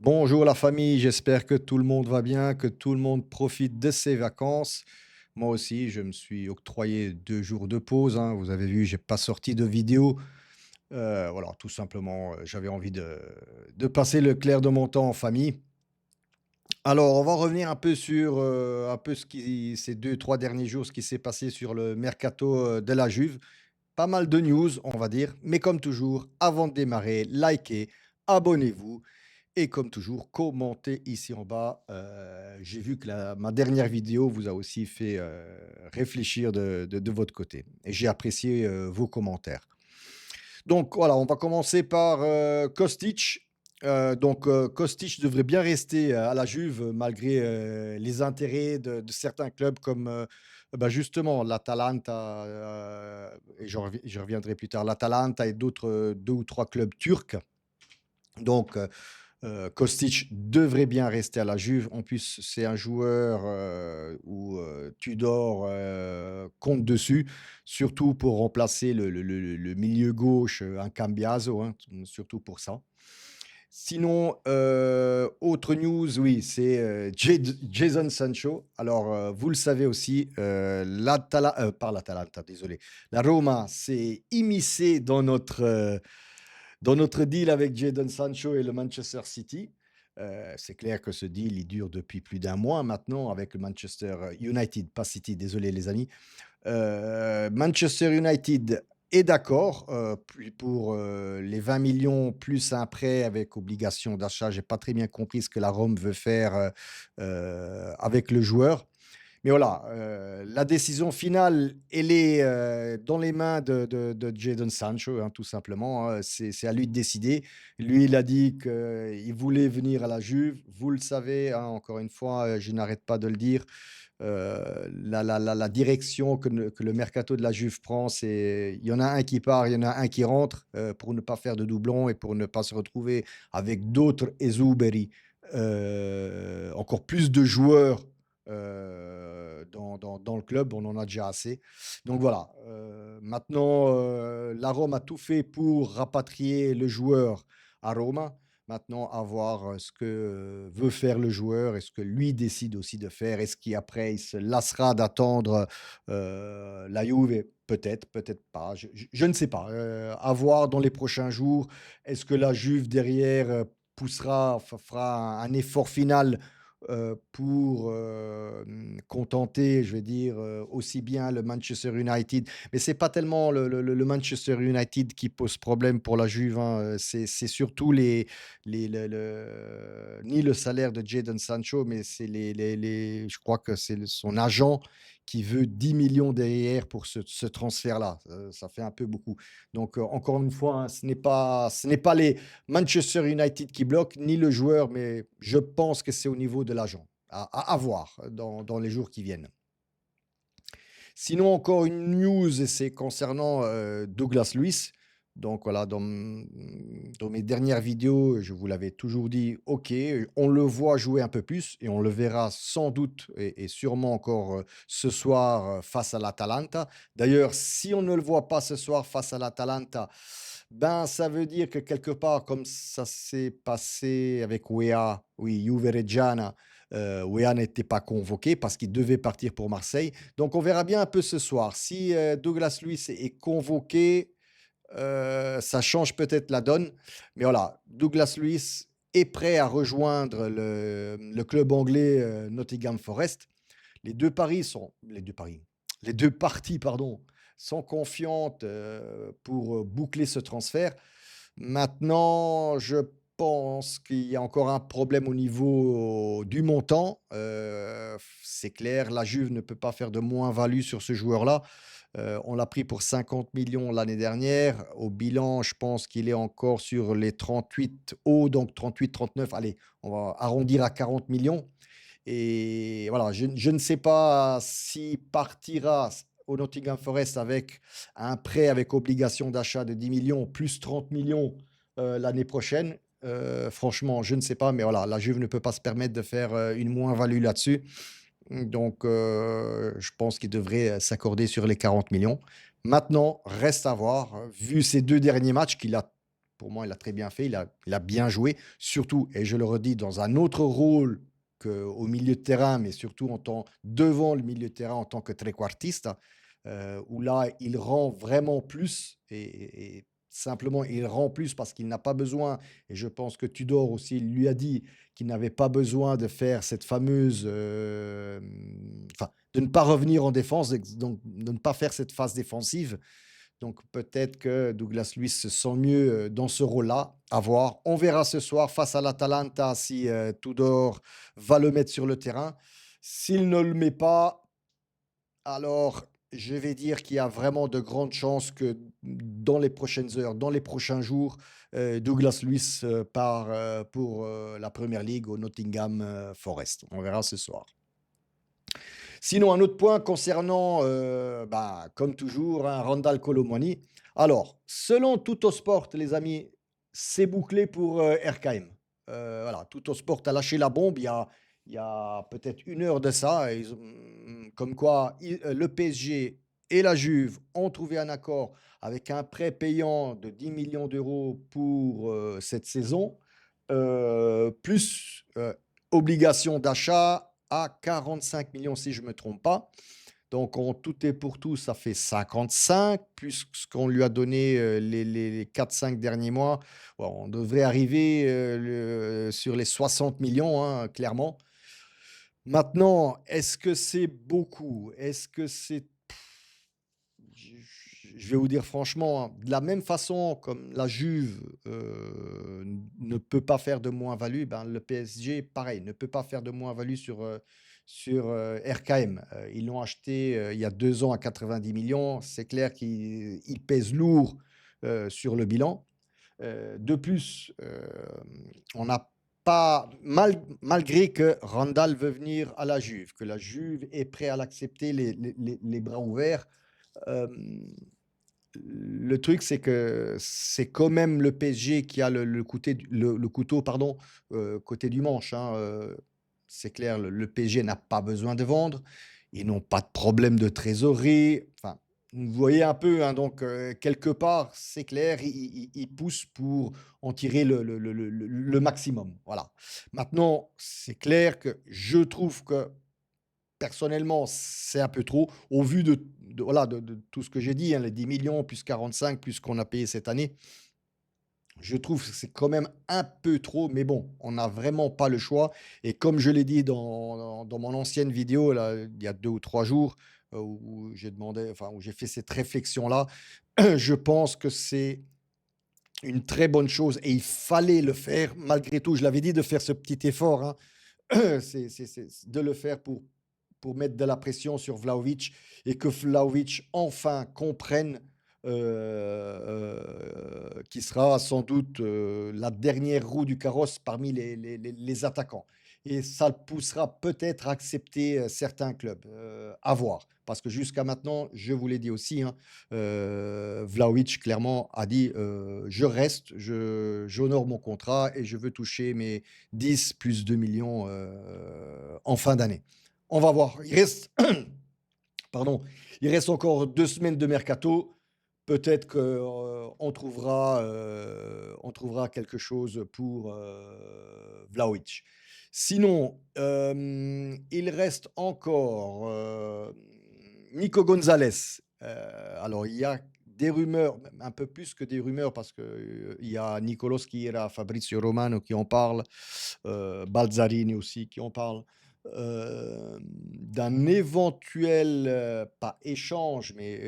Bonjour la famille, j'espère que tout le monde va bien, que tout le monde profite de ses vacances. Moi aussi, je me suis octroyé 2 jours de pause, hein. Vous avez vu, j'ai pas sorti de vidéo. Voilà, tout simplement, j'avais envie de passer le clair de mon temps en famille. Alors, on va revenir un peu sur un peu ces 2, 3 derniers jours, ce qui s'est passé sur le mercato de la Juve. Pas mal de news, on va dire, mais comme toujours, avant de démarrer, likez, abonnez-vous et comme toujours, commentez ici en bas. J'ai vu que ma dernière vidéo vous a aussi fait réfléchir de votre côté et j'ai apprécié vos commentaires. Donc voilà, on va commencer par Kostic. Kostic devrait bien rester à la Juve malgré les intérêts de certains clubs comme bah, justement l'Atalanta, et je reviendrai plus tard, l'Atalanta et d'autres 2 ou 3 clubs turcs. Donc, Kostic devrait bien rester à la Juve. En plus, c'est un joueur, où, Tudor, compte dessus, surtout pour remplacer le milieu gauche, un Cambiaso, hein, surtout pour ça. Sinon, autre news, oui, c'est, Jadon Sancho. Alors, vous le savez aussi, pas l'Atalanta, désolé, la Roma s'est immiscée dans notre deal avec Jadon Sancho et le Manchester City. C'est clair que ce deal, il dure depuis plus d'un mois maintenant avec le Manchester United, pas City, désolé les amis. Manchester United est d'accord pour les 20 millions plus un prêt avec obligation d'achat. J'ai pas très bien compris ce que la Rome veut faire avec le joueur. Mais voilà, la décision finale, elle est, dans les mains de Jadon Sancho, hein, tout simplement, hein. C'est à lui de décider. Lui, il a dit qu'il voulait venir à la Juve. Vous le savez, hein, encore une fois, je n'arrête pas de le dire. La direction que le mercato de la Juve prend, c'est il y en a un qui part, il y en a un qui rentre, pour ne pas faire de doublons et pour ne pas se retrouver avec d'autres esuberi, encore plus de joueurs dans le club, on en a déjà assez. Donc voilà, maintenant, la Rome a tout fait pour rapatrier le joueur à Roma. Maintenant, à voir ce que veut faire le joueur et ce que lui décide aussi de faire. Est-ce qu'après, il se lassera d'attendre la Juve? Peut-être, peut-être pas. Je ne sais pas. À voir dans les prochains jours. Est-ce que la Juve derrière poussera, fera un effort final pour contenter, je vais dire, aussi bien le Manchester United. Mais c'est pas tellement le Manchester United qui pose problème pour la Juve, hein, c'est surtout ni le salaire de Jadon Sancho, mais c'est je crois que c'est son agent qui veut 10 millions derrière pour ce transfert-là. Ça fait un peu beaucoup. Donc, encore une fois, hein, ce n'est pas les Manchester United qui bloque, ni le joueur, mais je pense que c'est au niveau de l'agent. À voir dans les jours qui viennent. Sinon, encore une news, et c'est concernant Douglas Luiz. Donc voilà, dans mes dernières vidéos, je vous l'avais toujours dit, ok, on le voit jouer un peu plus et on le verra sans doute et sûrement encore ce soir face à l'Atalanta. D'ailleurs, si on ne le voit pas ce soir face à l'Atalanta, ben ça veut dire que quelque part, comme ça s'est passé avec Wea, oui, Juve Reggiana, Wea n'était pas convoqué parce qu'il devait partir pour Marseille. Donc, on verra bien un peu ce soir. Si Douglas Luiz est convoqué, ça change peut-être la donne. Mais voilà, Douglas Luiz est prêt à rejoindre le club anglais Nottingham Forest. Les deux parties, pardon, sont confiantes pour boucler ce transfert. Maintenant, je pense qu'il y a encore un problème au niveau du montant. C'est clair, la Juve ne peut pas faire de moins-value sur ce joueur-là. On l'a pris pour 50 millions l'année dernière. Au bilan, je pense qu'il est encore sur les 38 hauts, donc 38, 39. Allez, on va arrondir à 40 millions. Et voilà, je ne sais pas s'il partira au Nottingham Forest avec un prêt avec obligation d'achat de 10 millions plus 30 millions l'année prochaine. Franchement, je ne sais pas, mais voilà, la Juve ne peut pas se permettre de faire une moins-value là-dessus. Donc, je pense qu'il devrait s'accorder sur les 40 millions. Maintenant, reste à voir, vu ces 2 derniers matchs qu'il a Pour moi, il a très bien fait, il a bien joué, surtout, et je le redis, dans un autre rôle qu'au milieu de terrain, mais surtout en tant devant le milieu de terrain en tant que trequartista, où là, il rend vraiment plus et simplement, il rend plus parce qu'il n'a pas besoin et je pense que Tudor aussi lui a dit qu'il n'avait pas besoin de faire cette fameuse, enfin, de ne pas revenir en défense, donc de ne pas faire cette phase défensive. Donc peut-être que Douglas Luiz se sent mieux dans ce rôle-là. À voir. On verra ce soir face à l'Atalanta si Tudor va le mettre sur le terrain. S'il ne le met pas, alors je vais dire qu'il y a vraiment de grandes chances que dans les prochaines heures, dans les prochains jours, Douglas Luiz part pour la Première Ligue au Nottingham Forest. On verra ce soir. Sinon, un autre point concernant, bah, comme toujours, hein, Randal Kolo Muani. Alors, selon Tuttosport, les amis, c'est bouclé pour RKM. Voilà, Tuttosport a lâché la bombe il y a peut-être une heure de ça. Comme quoi, le PSG et la Juve ont trouvé un accord avec un prêt payant de 10 millions d'euros pour cette saison, plus obligation d'achat à 45 millions si je ne me trompe pas. Donc en tout et pour tout, ça fait 55, plus ce qu'on lui a donné les 4-5 derniers mois. Bon, on devrait arriver sur les 60 millions, hein, clairement. Maintenant, est-ce que c'est beaucoup? Est-ce que c'est je je vais vous dire franchement, hein, de la même façon comme la Juve, ne peut pas faire de moins-value, ben, le PSG, pareil, ne peut pas faire de moins-value sur RKM. Ils l'ont acheté, il y a 2 ans à 90 millions. C'est clair qu'il pèse lourd, sur le bilan. De plus, on n'a pas malgré que Randall veut venir à la Juve, que la Juve est prêt à l'accepter les bras ouverts. Le truc, c'est que c'est quand même le PSG qui a le couteau, pardon, côté du manche, hein, c'est clair, le PSG n'a pas besoin de vendre. Ils n'ont pas de problème de trésorerie. Enfin, vous voyez un peu, hein, donc quelque part, c'est clair, ils poussent pour en tirer le maximum, voilà. Maintenant, c'est clair que je trouve que personnellement, c'est un peu trop au vu voilà, de tout ce que j'ai dit, hein, les 10 millions plus 45 plus ce qu'on a payé cette année. Je trouve que c'est quand même un peu trop, mais bon, on n'a vraiment pas le choix. Et comme je l'ai dit dans mon ancienne vidéo, là, il y a 2 ou 3 jours, où j'ai demandé, enfin, où j'ai fait cette réflexion-là, je pense que c'est une très bonne chose et il fallait le faire malgré tout. Je l'avais dit de faire ce petit effort, hein, c'est de le faire pour mettre de la pression sur Vlahovic et que Vlahovic enfin comprenne qui sera sans doute la dernière roue du carrosse parmi les attaquants. Et ça le poussera peut-être à accepter certains clubs, à voir. Parce que jusqu'à maintenant, je vous l'ai dit aussi, hein, Vlahovic clairement a dit je reste, j'honore mon contrat et je veux toucher mes 10 plus 2 millions en fin d'année. On va voir. Pardon, il reste encore 2 semaines de mercato. Peut-être qu'on trouvera quelque chose pour Vlahovic. Sinon, il reste encore Nico Gonzalez. Alors, il y a des rumeurs, même un peu plus que des rumeurs, parce qu'il y a Nicolos Chiera, Fabrizio Romano qui en parle, Balzarini aussi qui en parle d'un éventuel, pas échange, mais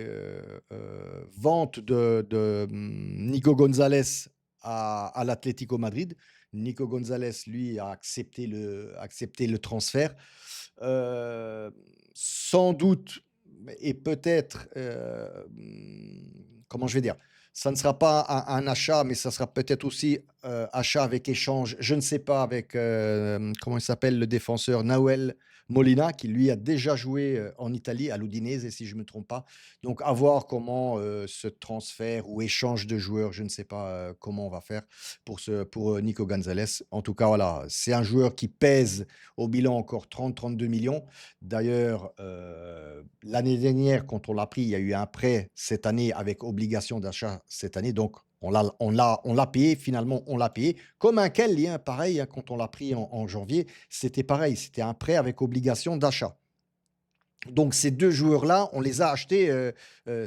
vente de Nico Gonzalez à l'Atlético Madrid. Nico Gonzalez, lui, a accepté le transfert. Sans doute, et peut-être, comment je vais dire, ça ne sera pas un achat, mais ça sera peut-être aussi achat avec échange. Je ne sais pas avec, comment il s'appelle, le défenseur Nahuel Molina, qui lui a déjà joué en Italie, à l'Udinese, si je ne me trompe pas. Donc, à voir comment ce transfert ou échange de joueurs, je ne sais pas comment on va faire pour Nico Gonzalez. En tout cas, voilà, c'est un joueur qui pèse au bilan encore 30-32 millions. D'ailleurs, l'année dernière, quand on l'a pris, il y a eu un prêt cette année avec obligation d'achat cette année. Donc, On l'a payé, finalement, on l'a payé. Comme un Kelly, hein, pareil, hein, quand on l'a pris en janvier, c'était pareil, c'était un prêt avec obligation d'achat. Donc ces 2 joueurs-là, on les a achetés,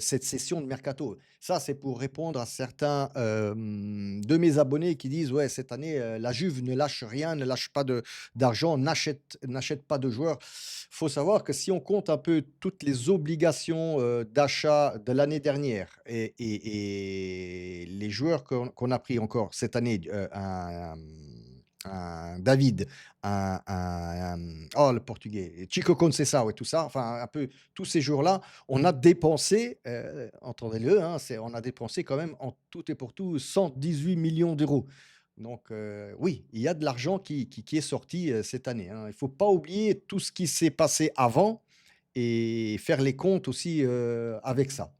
cette session de mercato. Ça, c'est pour répondre à certains, de mes abonnés qui disent: «Ouais, cette année, la Juve ne lâche rien, ne lâche pas d'argent, n'achète pas de joueurs». Faut savoir que si on compte un peu toutes les obligations, d'achat de l'année dernière et les joueurs qu'on a pris encore cette année, un David, oh le portugais, Chico Conceição et tout ça, enfin un peu tous ces jours-là, on a dépensé, entendez-le, hein, on a dépensé quand même en tout et pour tout 118 millions d'euros. Donc oui, il y a de l'argent qui est sorti, cette année, hein. Il ne faut pas oublier tout ce qui s'est passé avant et faire les comptes aussi, avec ça.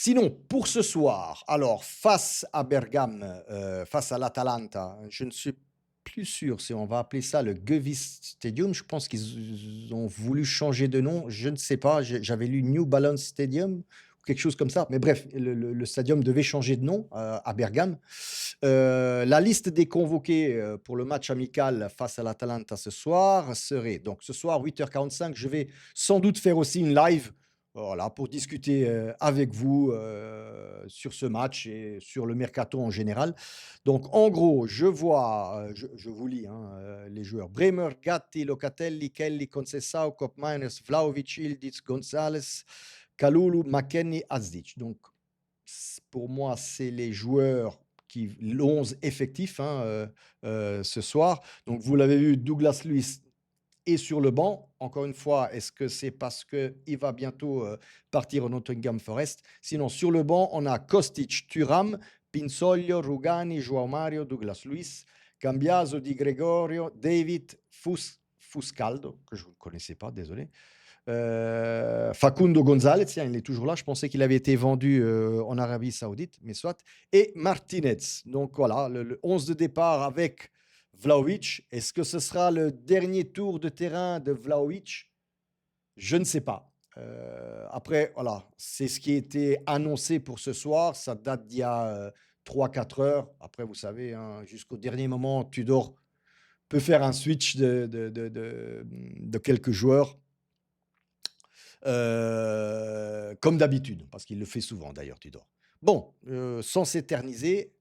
Sinon, pour ce soir, alors face à Bergame, face à l'Atalanta, je ne suis plus sûr si on va appeler ça le Gewiss Stadium. Je pense qu'ils ont voulu changer de nom, je ne sais pas. J'avais lu New Balance Stadium ou quelque chose comme ça. Mais bref, le stadium devait changer de nom, à Bergame. La liste des convoqués, pour le match amical face à l'Atalanta ce soir serait donc ce soir 8h45, je vais sans doute faire aussi une live, voilà, pour discuter, avec vous, sur ce match et sur le mercato en général. Donc en gros, je vois, je vous lis, hein, les joueurs: Bremer, Gatti, Locatelli, Kelly, Conceição, Koopmeiners, Vlahovic, Ildiz, Gonzalez, Kalulu, McKennie, Hazdic. Donc pour moi, c'est les joueurs qui l'11 effectif, hein, ce soir. Donc vous l'avez vu, Douglas Luiz et sur le banc. Encore une fois, est-ce que c'est parce qu'il va bientôt, partir au Nottingham Forest? Sinon, sur le banc, on a Kostic, Thuram, Pinsoglio, Rugani, João Mario, Douglas Luiz, Cambiaso, Di Gregorio, David, Fuscaldo, que je ne connaissais pas, désolé. Facundo González, tiens, il est toujours là. Je pensais qu'il avait été vendu, en Arabie Saoudite, mais soit. Et Martinez. Donc voilà, le 11 de départ avec Vlahovic. Est-ce que ce sera le dernier tour de terrain de Vlahovic? Je ne sais pas. Après, voilà, c'est ce qui a été annoncé pour ce soir. Ça date d'il y a 3-4 heures. Après, vous savez, hein, jusqu'au dernier moment, Tudor peut faire un switch de quelques joueurs. Comme d'habitude, parce qu'il le fait souvent d'ailleurs, Tudor. Bon, sans s'éterniser,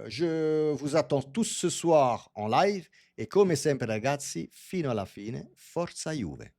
je vous attends tous ce soir en live et come sempre ragazzi, fino alla fine, forza Juve!